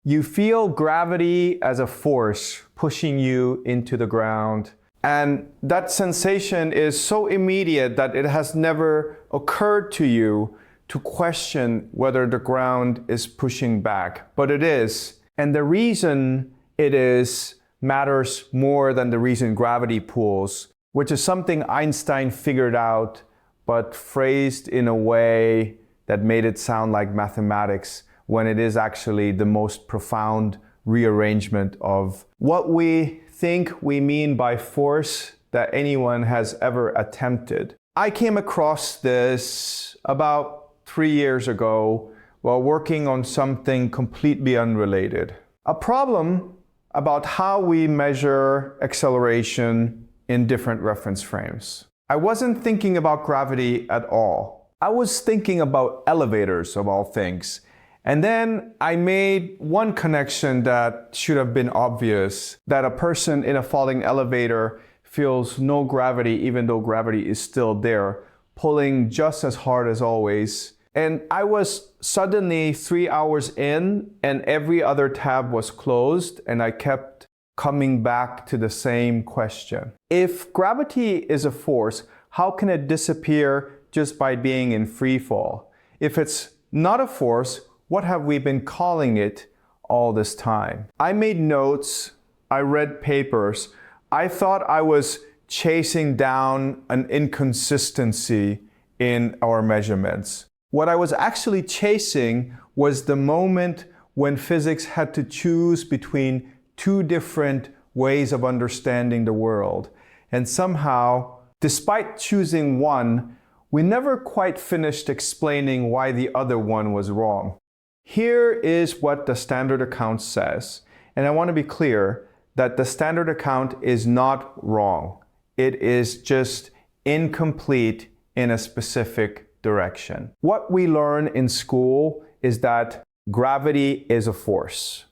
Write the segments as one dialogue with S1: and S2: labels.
S1: You feel gravity as a force pushing you into the ground. And that sensation is so immediate that it has never occurred to you to question whether the ground is pushing back. But it is. And the reason it is matters more than the reason gravity pulls, which is something Einstein figured out, but phrased in a way that made it sound like mathematics, when it is actually the most profound rearrangement of what we think we mean by force that anyone has ever attempted. I came across this about 3 years ago while working on something completely unrelated. A problem about how we measure acceleration in different reference frames. I wasn't thinking about gravity at all. I was thinking about elevators, of all things. And then I made one connection that should have been obvious, that a person in a falling elevator feels no gravity even though gravity is still there, pulling just as hard as always. And I was suddenly 3 hours in and every other tab was closed and I kept coming back to the same question. If gravity is a force, how can it disappear just by being in free fall? If it's not a force, what have we been calling it all this time? I made notes, I read papers. I thought I was chasing down an inconsistency in our measurements. What I was actually chasing was the moment when physics had to choose between two different ways of understanding the world. And somehow, despite choosing one, we never quite finished explaining why the other one was wrong. Here is what the standard account says. And I want to be clear that the standard account is not wrong. It is just incomplete in a specific direction. What we learn in school is that gravity is a force.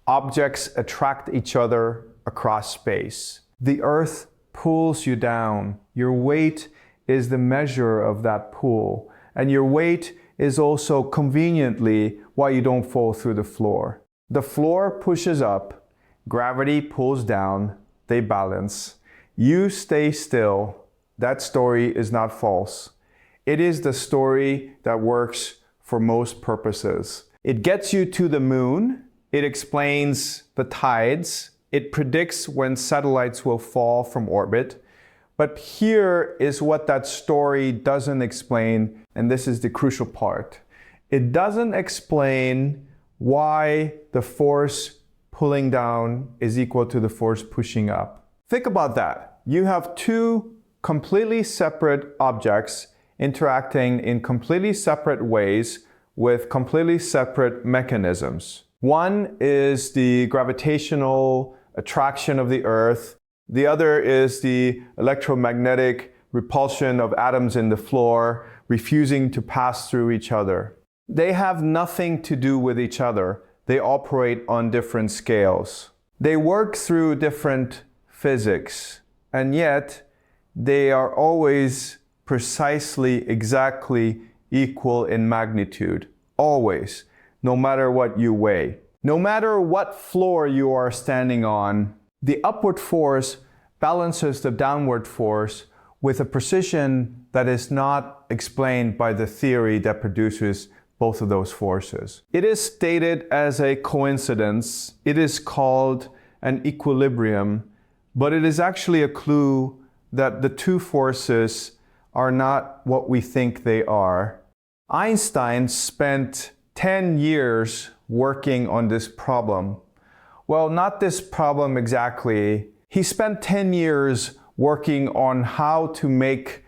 S1: Objects attract each other across space. The Earth pulls you down. Your weight is the measure of that pull. And your weight is also conveniently why you don't fall through the floor. The floor pushes up, gravity pulls down, they balance. You stay still. That story is not false. It is the story that works for most purposes. It gets you to the moon. It explains the tides. It predicts when satellites will fall from orbit. But here is what that story doesn't explain, and this is the crucial part. It doesn't explain why the force pulling down is equal to the force pushing up. Think about that. You have two completely separate objects interacting in completely separate ways with completely separate mechanisms. One is the gravitational attraction of the Earth. The other is the electromagnetic repulsion of atoms in the floor, refusing to pass through each other. They have nothing to do with each other. They operate on different scales. They work through different physics, and yet they are always precisely, exactly equal in magnitude. Always, no matter what you weigh. No matter what floor you are standing on, the upward force balances the downward force with a precision that is not explained by the theory that produces both of those forces. It is stated as a coincidence. It is called an equilibrium, but it is actually a clue that the two forces are not what we think they are. Einstein spent 10 years working on this problem. Well, not this problem exactly. He spent 10 years working on how to make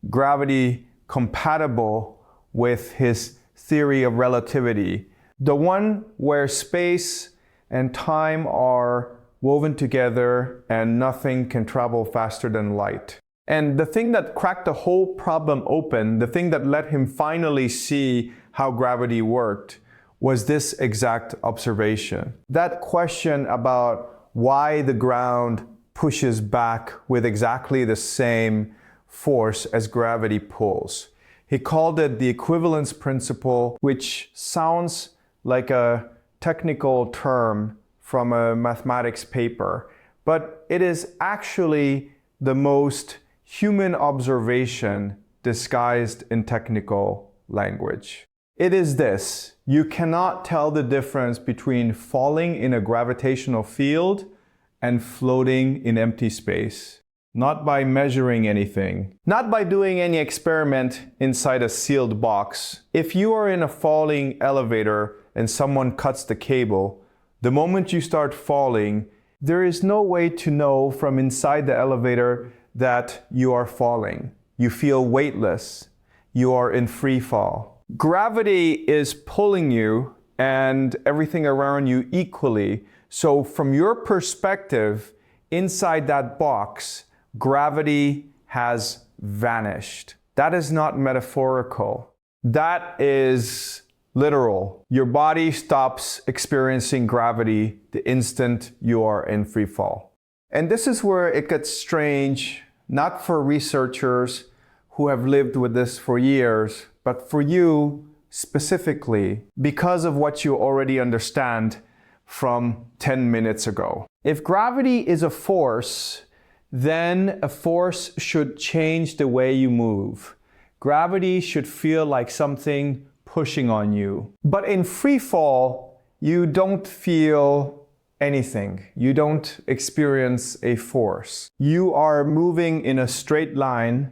S1: gravity compatible with his theory of relativity. The one where space and time are woven together and nothing can travel faster than light. And the thing that cracked the whole problem open, the thing that let him finally see how gravity worked, was this exact observation. That question about why the ground pushes back with exactly the same force as gravity pulls. He called it the equivalence principle, which sounds like a technical term from a mathematics paper, but it is actually the most human observation disguised in technical language. It is this: you cannot tell the difference between falling in a gravitational field and floating in empty space. Not by measuring anything, not by doing any experiment inside a sealed box. If you are in a falling elevator and someone cuts the cable, the moment you start falling, there is no way to know from inside the elevator that you are falling. You feel weightless. You are in free fall. Gravity is pulling you and everything around you equally. So from your perspective, inside that box, gravity has vanished. That is not metaphorical. That is literal. Your body stops experiencing gravity the instant you are in free fall. And this is where it gets strange, not for researchers who have lived with this for years, but for you specifically, because of what you already understand from 10 minutes ago. If gravity is a force, then a force should change the way you move. Gravity should feel like something pushing on you. But in free fall, you don't feel anything. You don't experience a force. You are moving in a straight line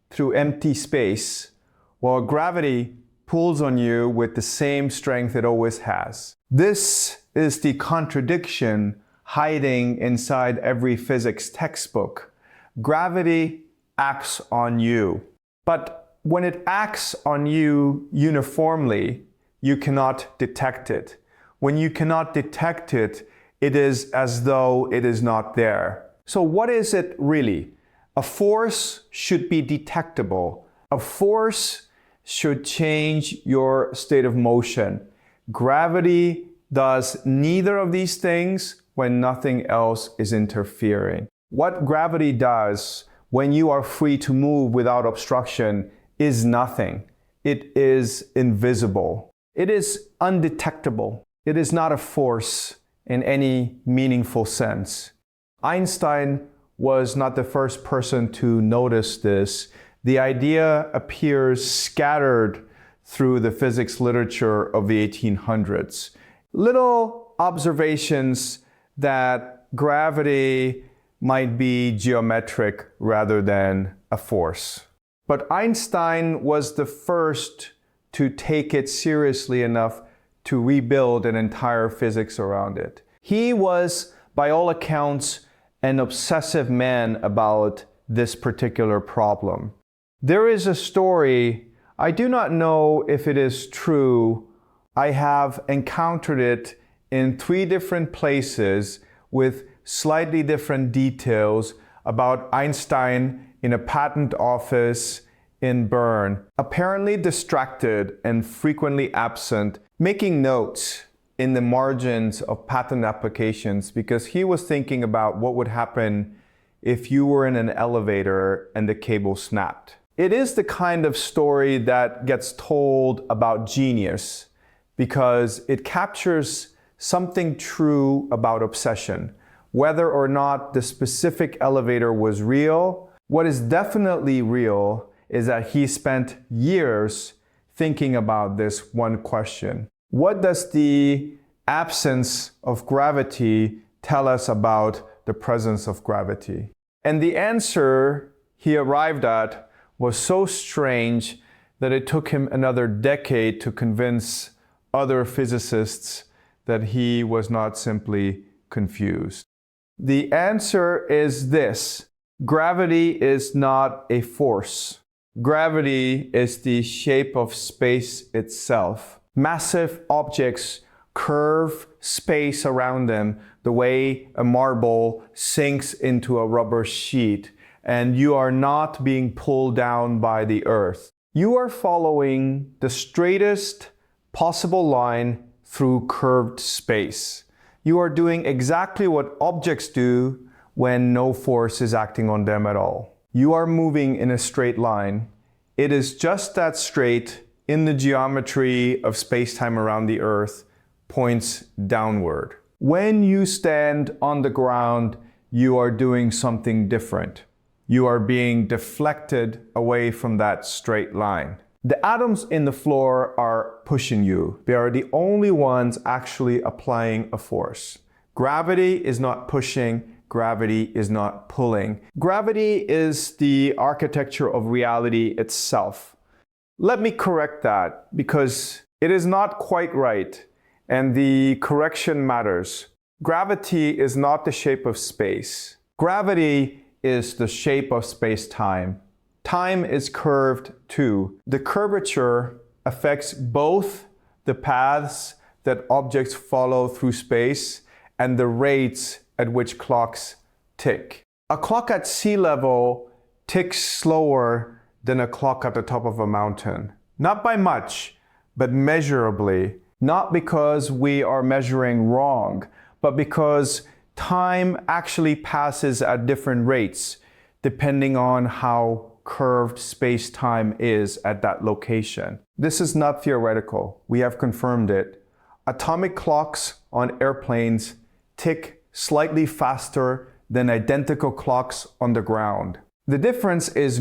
S1: through empty space, while gravity pulls on you with the same strength it always has. This is the contradiction hiding inside every physics textbook. Gravity acts on you. But when it acts on you uniformly, you cannot detect it. When you cannot detect it, it is as though it is not there. So what is it really? A force should be detectable. A force should change your state of motion. Gravity does neither of these things when nothing else is interfering. What gravity does when you are free to move without obstruction is nothing. It is invisible. It is undetectable. It is not a force in any meaningful sense. Einstein was not the first person to notice this. The idea appears scattered through the physics literature of the 1800s. Little observations that gravity might be geometric rather than a force. But Einstein was the first to take it seriously enough to rebuild an entire physics around it. He was, by all accounts, an obsessive man about this particular problem. There is a story, I do not know if it is true. I have encountered it in 3 different places with slightly different details about Einstein in a patent office in Bern, apparently distracted and frequently absent, making notes in the margins of patent applications because he was thinking about what would happen if you were in an elevator and the cable snapped. It is the kind of story that gets told about genius because it captures something true about obsession. Whether or not the specific elevator was real, what is definitely real is that he spent years thinking about this one question. What does the absence of gravity tell us about the presence of gravity? And the answer he arrived at was so strange that it took him another decade to convince other physicists that he was not simply confused. The answer is this: gravity is not a force. Gravity is the shape of space itself. Massive objects curve space around them the way a marble sinks into a rubber sheet, and you are not being pulled down by the earth. You are following the straightest possible line through curved space. You are doing exactly what objects do when no force is acting on them at all. You are moving in a straight line. It is just that straight in the geometry of space-time around the Earth points downward. When you stand on the ground, you are doing something different. You are being deflected away from that straight line. The atoms in the floor are pushing you. They are the only ones actually applying a force. Gravity is not pushing. Gravity is not pulling. Gravity is the architecture of reality itself. Let me correct that because it is not quite right, and the correction matters. Gravity is not the shape of space. Gravity is the shape of space-time. Time is curved too. The curvature affects both the paths that objects follow through space and the rates at which clocks tick. A clock at sea level ticks slower than a clock at the top of a mountain. Not by much, but measurably. Not because we are measuring wrong, but because time actually passes at different rates depending on how curved space-time is at that location. This is not theoretical. We have confirmed it. Atomic clocks on airplanes tick slightly faster than identical clocks on the ground. The difference is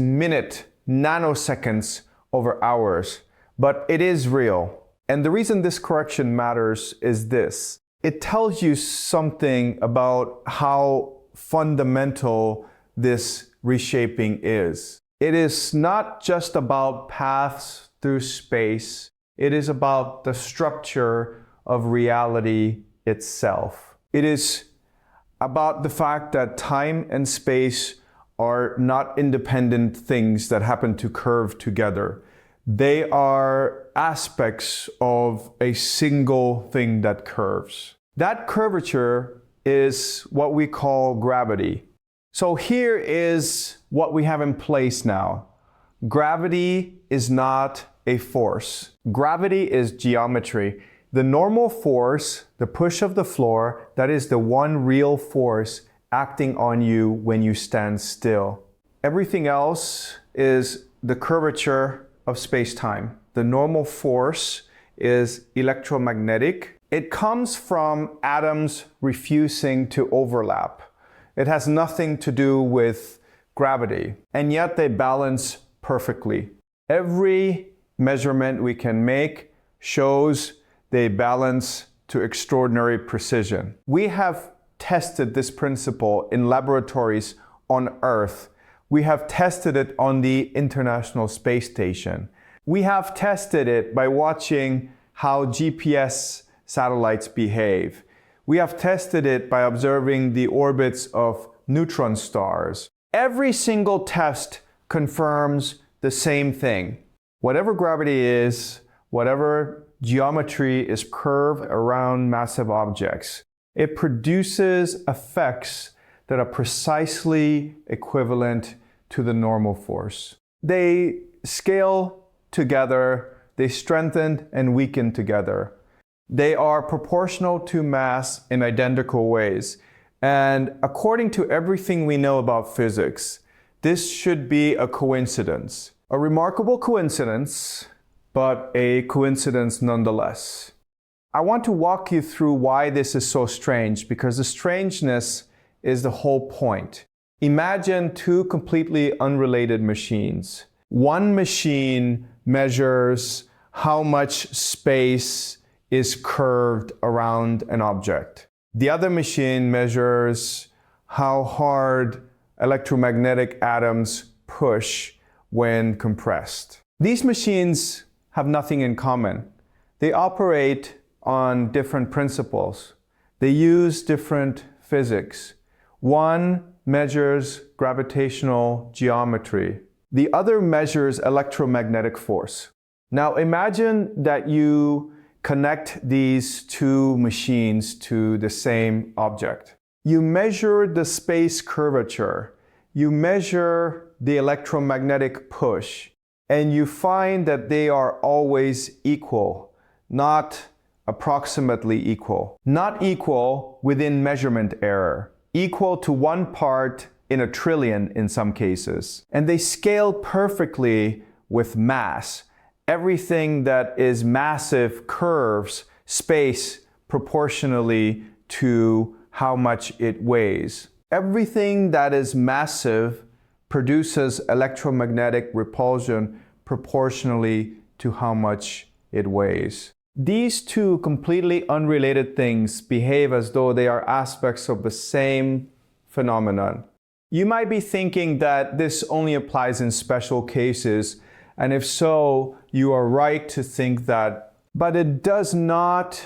S1: nanoseconds over hours, but it is real. And the reason this correction matters is this. It tells you something about how fundamental this reshaping is. It is not just about paths through space. It is about the structure of reality itself. It is about the fact that time and space are not independent things that happen to curve together. They are aspects of a single thing that curves. That curvature is what we call gravity. So here is what we have in place now. Gravity is not a force. Gravity is geometry. The normal force, the push of the floor, that is the one real force acting on you when you stand still. Everything else is the curvature of space-time. The normal force is electromagnetic. It comes from atoms refusing to overlap. It has nothing to do with gravity, and yet they balance perfectly. Every measurement we can make shows they balance to extraordinary precision. We have tested this principle in laboratories on Earth. We have tested it on the International Space Station. We have tested it by watching how GPS satellites behave. We have tested it by observing the orbits of neutron stars. Every single test confirms the same thing. Whatever gravity is, whatever geometry is curved around massive objects, it produces effects that are precisely equivalent to the normal force. They scale together, they strengthen and weaken together. They are proportional to mass in identical ways. And according to everything we know about physics, this should be a coincidence. A remarkable coincidence, but a coincidence nonetheless. I want to walk you through why this is so strange, because the strangeness is the whole point. Imagine two completely unrelated machines. One machine measures how much space is curved around an object. The other machine measures how hard electromagnetic atoms push when compressed. These machines have nothing in common. They operate on different principles. They use different physics. One measures gravitational geometry. The other measures electromagnetic force. Now imagine that you connect these two machines to the same object. You measure the space curvature. You measure the electromagnetic push. And you find that they are always equal, not approximately equal. Not equal within measurement error. Equal to 1 part in a trillion in some cases. And they scale perfectly with mass. Everything that is massive curves, space proportionally to how much it weighs. Everything that is massive produces electromagnetic repulsion proportionally to how much it weighs. These two completely unrelated things behave as though they are aspects of the same phenomenon. You might be thinking that this only applies in special cases, and if so, you are right to think that, but it does not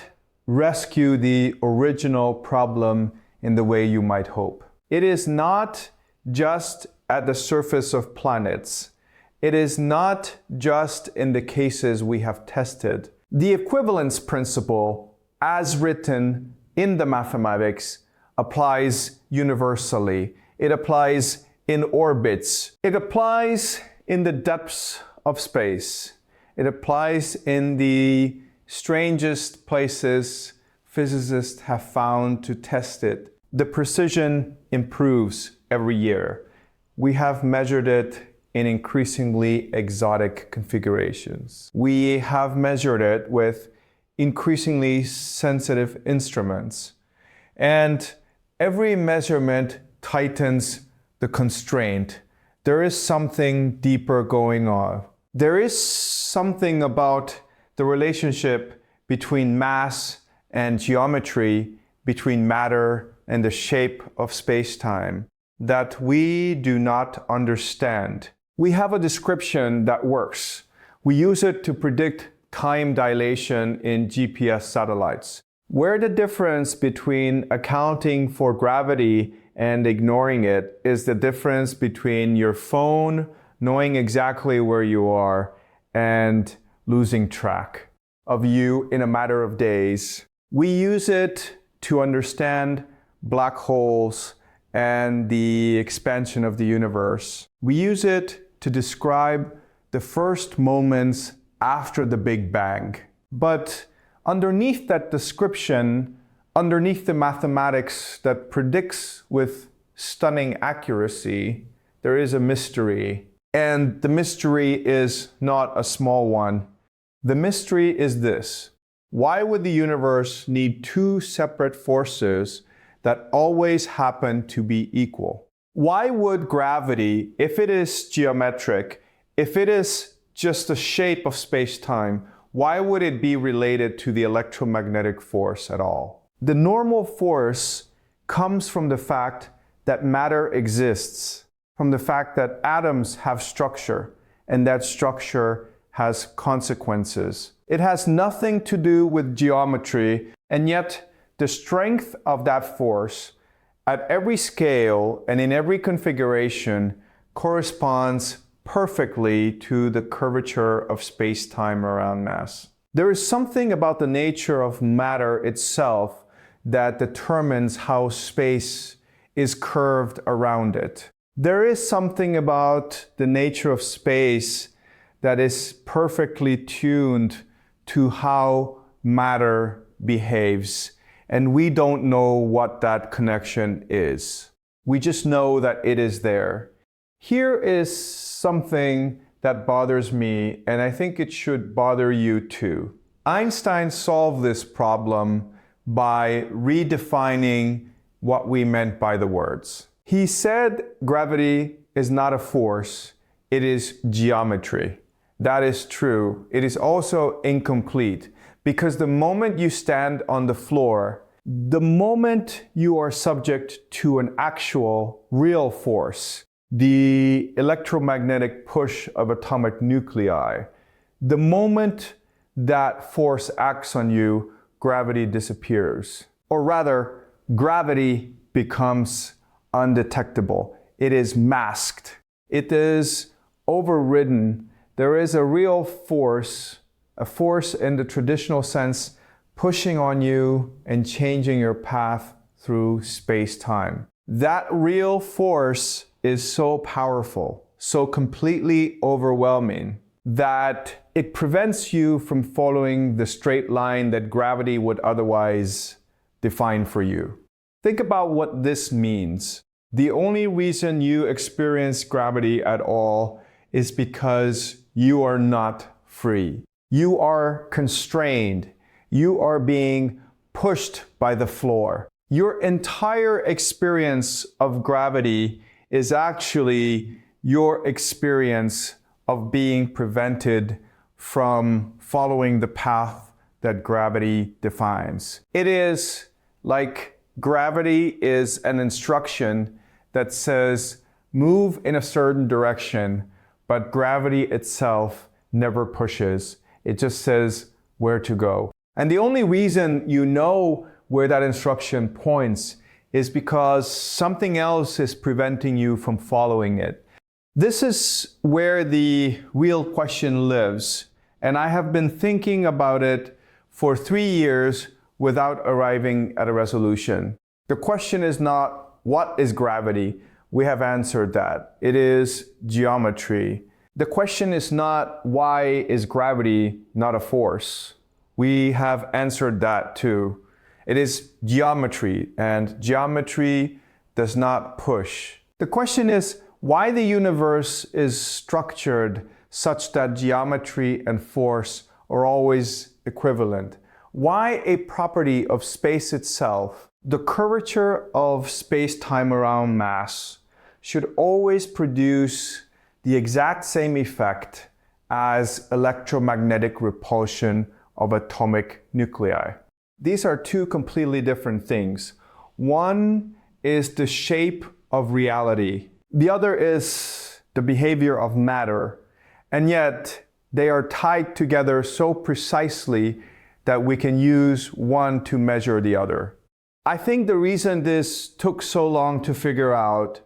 S1: rescue the original problem in the way you might hope. It is not just at the surface of planets. It is not just in the cases we have tested. The equivalence principle, as written in the mathematics, applies universally. It applies in orbits. It applies in the depths of space. It applies in the strangest places physicists have found to test it. The precision improves every year. We have measured it in increasingly exotic configurations. We have measured it with increasingly sensitive instruments. And every measurement tightens the constraint. There is something deeper going on. There is something about the relationship between mass and geometry, between matter and the shape of space-time, that we do not understand. We have a description that works. We use it to predict time dilation in GPS satellites. Where the difference between accounting for gravity and ignoring it is the difference between your phone knowing exactly where you are and losing track of you in a matter of days. We use it to understand black holes and the expansion of the universe. We use it to describe the first moments after the Big Bang. But underneath that description, underneath the mathematics that predicts with stunning accuracy, there is a mystery. And the mystery is not a small one. The mystery is this: why would the universe need two separate forces that always happen to be equal? Why would gravity, if it is geometric, if it is just the shape of space-time, why would it be related to the electromagnetic force at all? The normal force comes from the fact that matter exists, from the fact that atoms have structure, and that structure has consequences. It has nothing to do with geometry, and yet the strength of that force at every scale and in every configuration corresponds perfectly to the curvature of space-time around mass. There is something about the nature of matter itself that determines how space is curved around it. There is something about the nature of space that is perfectly tuned to how matter behaves, and we don't know what that connection is. We just know that it is there. Here is something that bothers me, and I think it should bother you too. Einstein solved this problem by redefining what we meant by the words. He said gravity is not a force, it is geometry. That is true. It is also incomplete, because the moment you stand on the floor, the moment you are subject to an actual, real force, the electromagnetic push of atomic nuclei, the moment that force acts on you, gravity disappears. Or rather, gravity becomes undetectable. It is masked. It is overridden. There is a real force, a force in the traditional sense, pushing on you and changing your path through space-time. That real force is so powerful, so completely overwhelming, that it prevents you from following the straight line that gravity would otherwise define for you. Think about what this means. The only reason you experience gravity at all is because you are not free. You are constrained. You are being pushed by the floor. Your entire experience of gravity is actually your experience of being prevented from following the path that gravity defines. It is like gravity is an instruction that says move in a certain direction, but gravity itself never pushes. It just says where to go. And the only reason you know where that instruction points is because something else is preventing you from following it. This is where the real question lives, and I have been thinking about it for 3 years without arriving at a resolution. The question is not what is gravity? We have answered that. It is geometry. The question is not why is gravity not a force? We have answered that too. It is geometry, and geometry does not push. The question is why the universe is structured such that geometry and force are always equivalent. Why a property of space itself, the curvature of space-time around mass, should always produce the exact same effect as electromagnetic repulsion of atomic nuclei. These are two completely different things. One is the shape of reality. The other is the behavior of matter. And yet, they are tied together so precisely that we can use one to measure the other. I think the reason this took so long to figure out,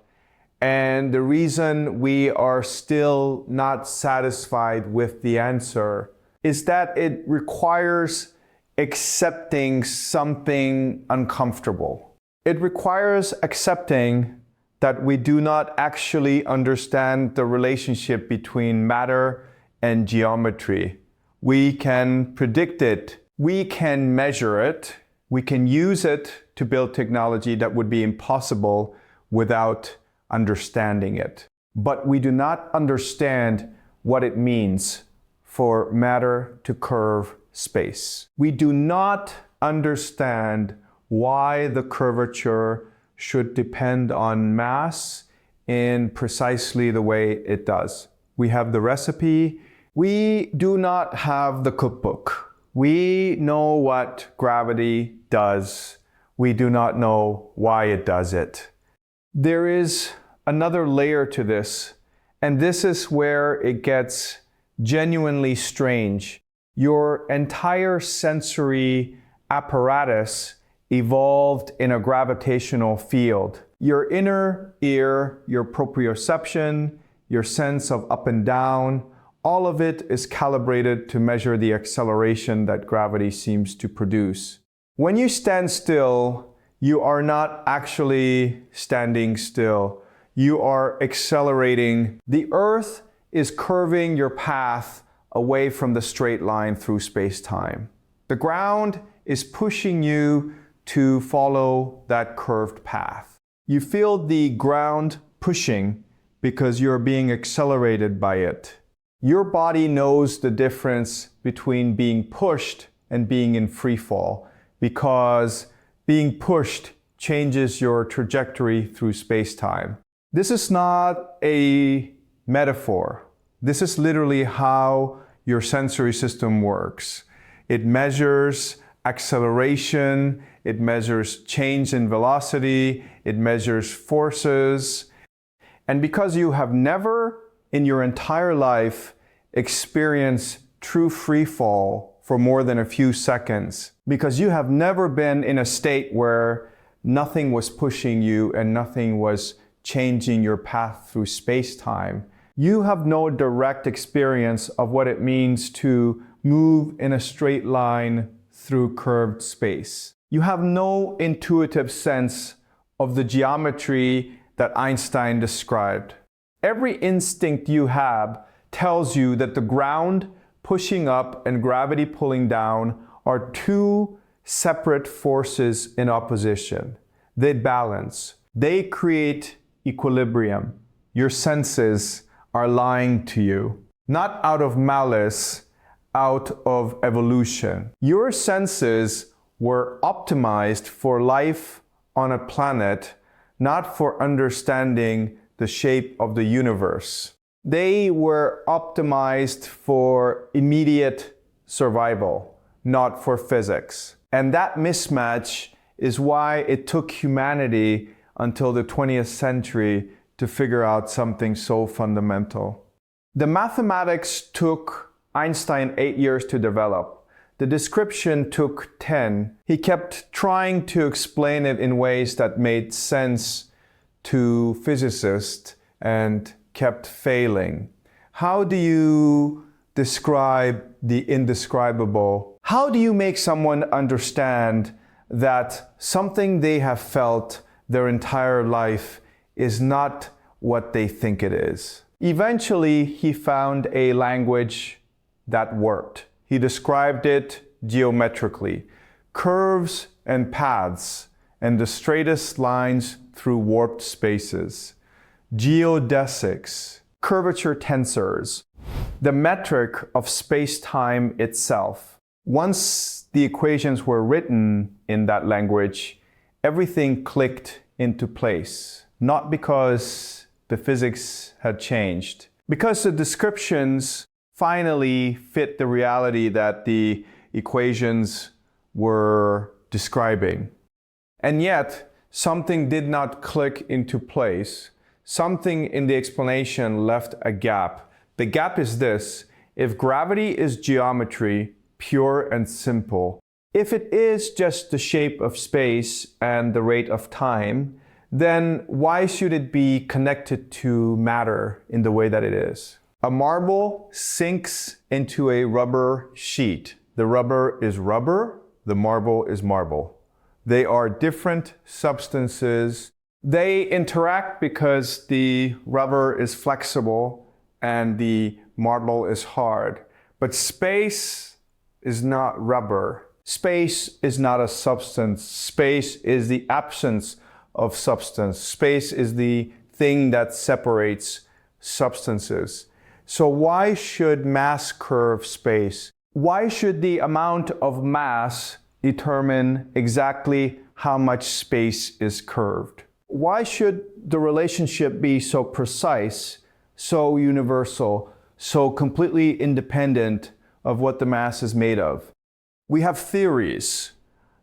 S1: and the reason we are still not satisfied with the answer, is that it requires accepting something uncomfortable. It requires accepting that we do not actually understand the relationship between matter and geometry. We can predict it, we can measure it, we can use it to build technology that would be impossible without understanding it. But we do not understand what it means for matter to curve space. We do not understand why the curvature should depend on mass in precisely the way it does. We have the recipe. We do not have the cookbook. We know what gravity does. We do not know why it does it. There is another layer to this, and this is where it gets genuinely strange. Your entire sensory apparatus evolved in a gravitational field. Your inner ear, your proprioception, your sense of up and down, all of it is calibrated to measure the acceleration that gravity seems to produce. When you stand still, you are not actually standing still. You are accelerating. The Earth is curving your path away from the straight line through space-time. The ground is pushing you to follow that curved path. You feel the ground pushing because you're being accelerated by it. Your body knows the difference between being pushed and being in free fall, because being pushed changes your trajectory through space-time. This is not a metaphor. This is literally how your sensory system works. It measures acceleration, it measures change in velocity, it measures forces. And because you have never in your entire life experienced true free fall for more than a few seconds, because you have never been in a state where nothing was pushing you and nothing was changing your path through space-time, you have no direct experience of what it means to move in a straight line through curved space. You have no intuitive sense of the geometry that Einstein described. Every instinct you have tells you that the ground pushing up and gravity pulling down are two separate forces in opposition. They balance. They create equilibrium. Your senses are lying to you, not out of malice, out of evolution. Your senses were optimized for life on a planet, not for understanding the shape of the universe. They were optimized for immediate survival, not for physics. And that mismatch is why it took humanity until the 20th century to figure out something so fundamental. The mathematics took Einstein 8 years to develop. The description took 10. He kept trying to explain it in ways that made sense to physicists and kept failing. How do you describe the indescribable? How do you make someone understand that something they have felt their entire life is not what they think it is? Eventually, he found a language that worked. He described it geometrically: curves and paths, and the straightest lines through warped spaces. Geodesics, curvature tensors, the metric of space-time itself. Once the equations were written in that language, everything clicked into place. Not because the physics had changed, because the descriptions finally fit the reality that the equations were describing. And yet, something did not click into place. Something in the explanation left a gap. The gap is this: if gravity is geometry, pure and simple, if it is just the shape of space and the rate of time, then why should it be connected to matter in the way that it is? A marble sinks into a rubber sheet. The rubber is rubber, the marble is marble. They are different substances. They interact because the rubber is flexible and the marble is hard. But space is not rubber. Space is not a substance. Space is the absence of substance. Space is the thing that separates substances. So why should mass curve space? Why should the amount of mass determine exactly how much space is curved? Why should the relationship be so precise, so universal, so completely independent of what the mass is made of? We have theories.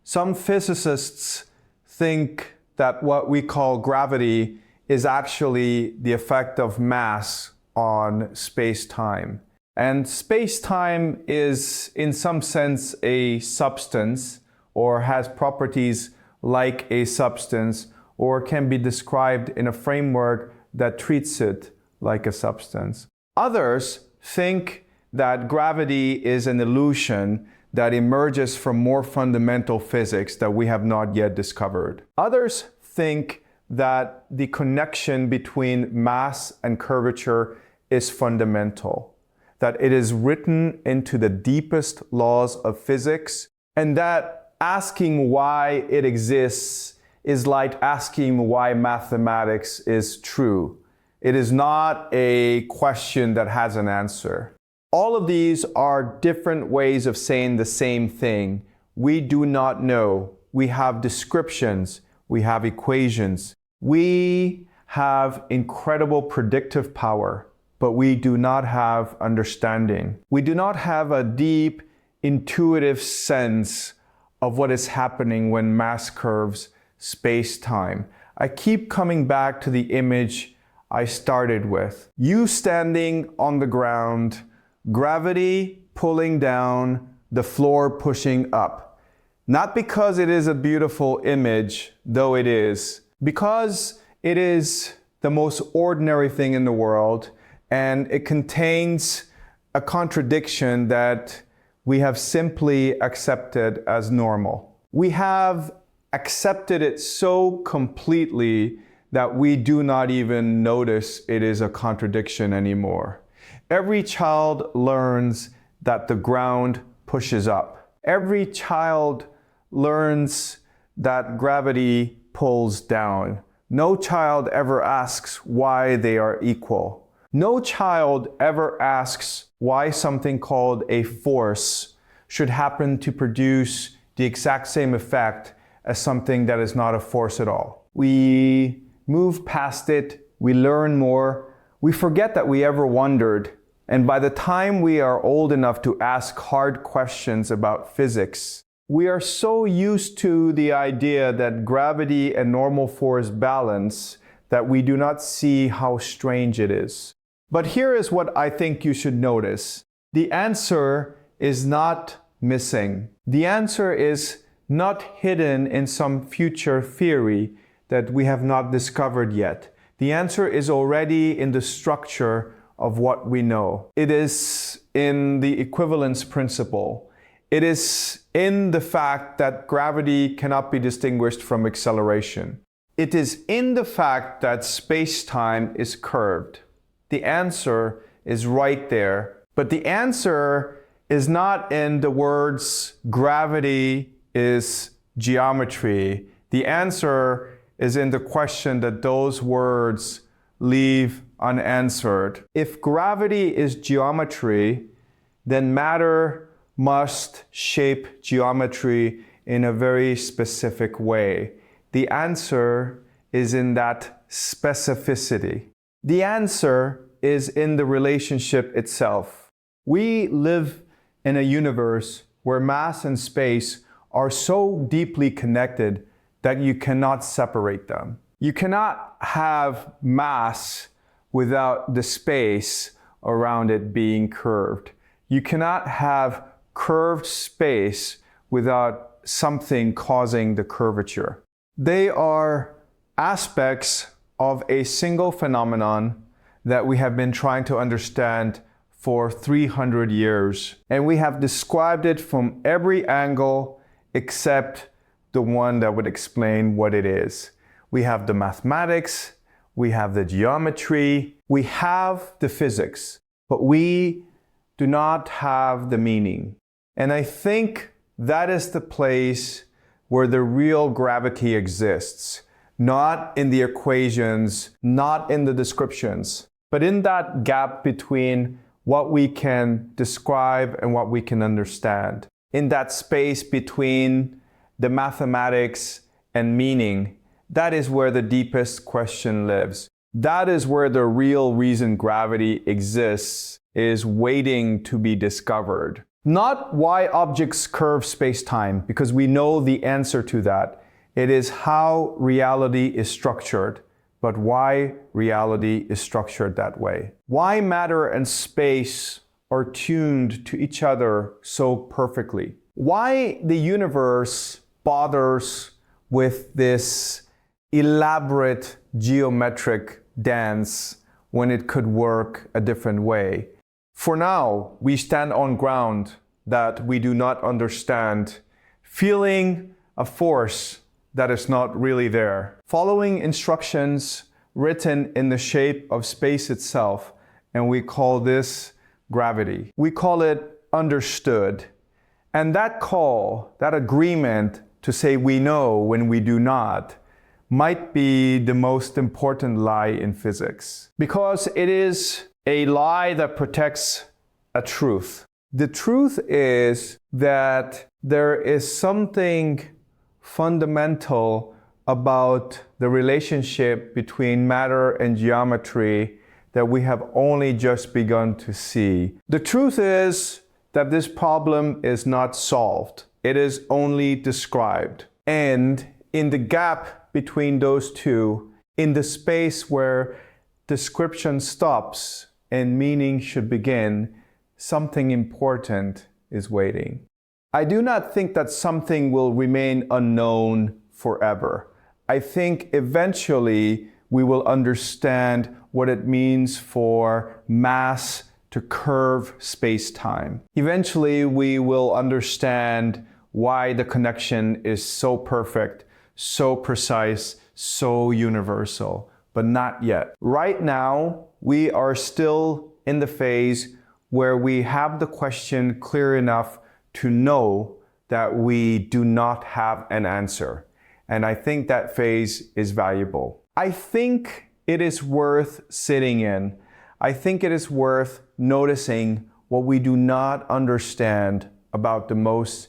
S1: Some physicists think that what we call gravity is actually the effect of mass on space-time. And space-time is, in some sense, a substance, or has properties like a substance, or can be described in a framework that treats it like a substance. Others think that gravity is an illusion that emerges from more fundamental physics that we have not yet discovered. Others think that the connection between mass and curvature is fundamental, that it is written into the deepest laws of physics, and that asking why it exists is like asking why mathematics is true. It is not a question that has an answer. All of these are different ways of saying the same thing. We do not know. We have descriptions. We have equations. We have incredible predictive power, but we do not have understanding. We do not have a deep, intuitive sense of what is happening when mass curves space-time. I keep coming back to the image I started with. You standing on the ground, gravity pulling down, the floor pushing up. Not because it is a beautiful image, though it is, because it is the most ordinary thing in the world, and it contains a contradiction that we have simply accepted as normal. We have accepted it so completely that we do not even notice it is a contradiction anymore. Every child learns that the ground pushes up. Every child learns that gravity pulls down. No child ever asks why they are equal. No child ever asks why something called a force should happen to produce the exact same effect as something that is not a force at all. We move past it, we learn more, we forget that we ever wondered, and by the time we are old enough to ask hard questions about physics, we are so used to the idea that gravity and normal force balance that we do not see how strange it is. But here is what I think you should notice. The answer is not missing. The answer is not hidden in some future theory that we have not discovered yet. The answer is already in the structure of what we know. It is in the equivalence principle. It is in the fact that gravity cannot be distinguished from acceleration. It is in the fact that space-time is curved. The answer is right there. But the answer is not in the words gravity is geometry. The answer is in the question that those words leave unanswered. If gravity is geometry, then matter must shape geometry in a very specific way. The answer is in that specificity. The answer is in the relationship itself. We live in a universe where mass and space are so deeply connected that you cannot separate them. You cannot have mass without the space around it being curved. You cannot have curved space without something causing the curvature. They are aspects of a single phenomenon that we have been trying to understand for 300 years. And we have described it from every angle except the one that would explain what it is. We have the mathematics, we have the geometry, we have the physics, but we do not have the meaning. And I think that is the place where the real gravity exists. Not in the equations, not in the descriptions, but in that gap between what we can describe and what we can understand. In that space between the mathematics and meaning, that is where the deepest question lives. That is where the real reason gravity exists, is waiting to be discovered. Not why objects curve space-time, because we know the answer to that. It is how reality is structured, but why reality is structured that way. Why matter and space are tuned to each other so perfectly. Why the universe bothers with this elaborate geometric dance when it could work a different way. For now, we stand on ground that we do not understand, feeling a force that is not really there, following instructions written in the shape of space itself, and we call this gravity. We call it understood. And that call, that agreement to say we know when we do not, might be the most important lie in physics. Because it is a lie that protects a truth. The truth is that there is something fundamental about the relationship between matter and geometry that we have only just begun to see. The truth is that this problem is not solved. It is only described. And in the gap between those two, in the space where description stops and meaning should begin, something important is waiting. I do not think that something will remain unknown forever. I think eventually we will understand what it means for mass to curve space-time. Eventually we will understand why the connection is so perfect, so precise, so universal, but not yet. Right now, we are still in the phase where we have the question clear enough to know that we do not have an answer. And I think that phase is valuable. I think it is worth sitting in. I think it is worth noticing what we do not understand about the most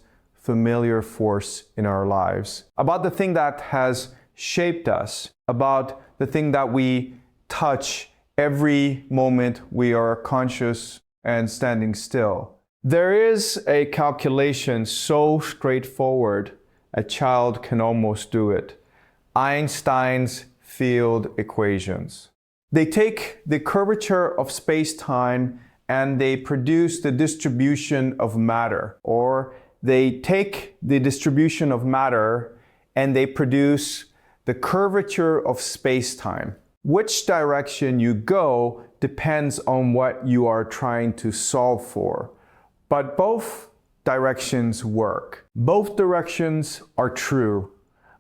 S1: familiar force in our lives, about the thing that has shaped us, about the thing that we touch every moment we are conscious and standing still. There is a calculation so straightforward, a child can almost do it. Einstein's field equations. They take the curvature of space-time and they produce the distribution of matter, or they take the distribution of matter and they produce the curvature of space-time. Which direction you go depends on what you are trying to solve for. But both directions work. Both directions are true.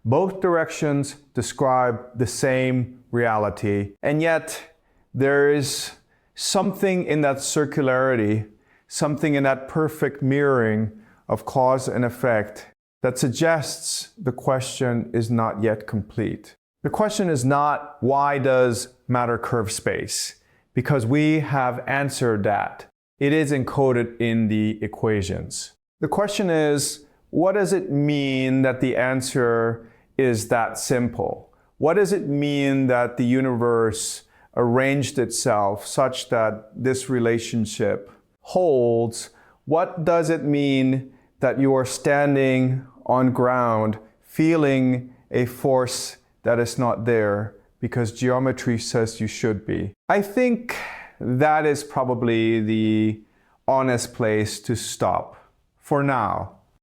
S1: Both directions describe the same reality. And yet, there is something in that circularity, something in that perfect mirroring of cause and effect that suggests the question is not yet complete. The question is not, why does matter curve space? Because we have answered that. It is encoded in the equations. The question is, what does it mean that the answer is that simple? What does it mean that the universe arranged itself such that this relationship holds? What does it mean that you are standing on ground, feeling a force that is not there because geometry says you should be? I think that is probably the honest place to stop for now.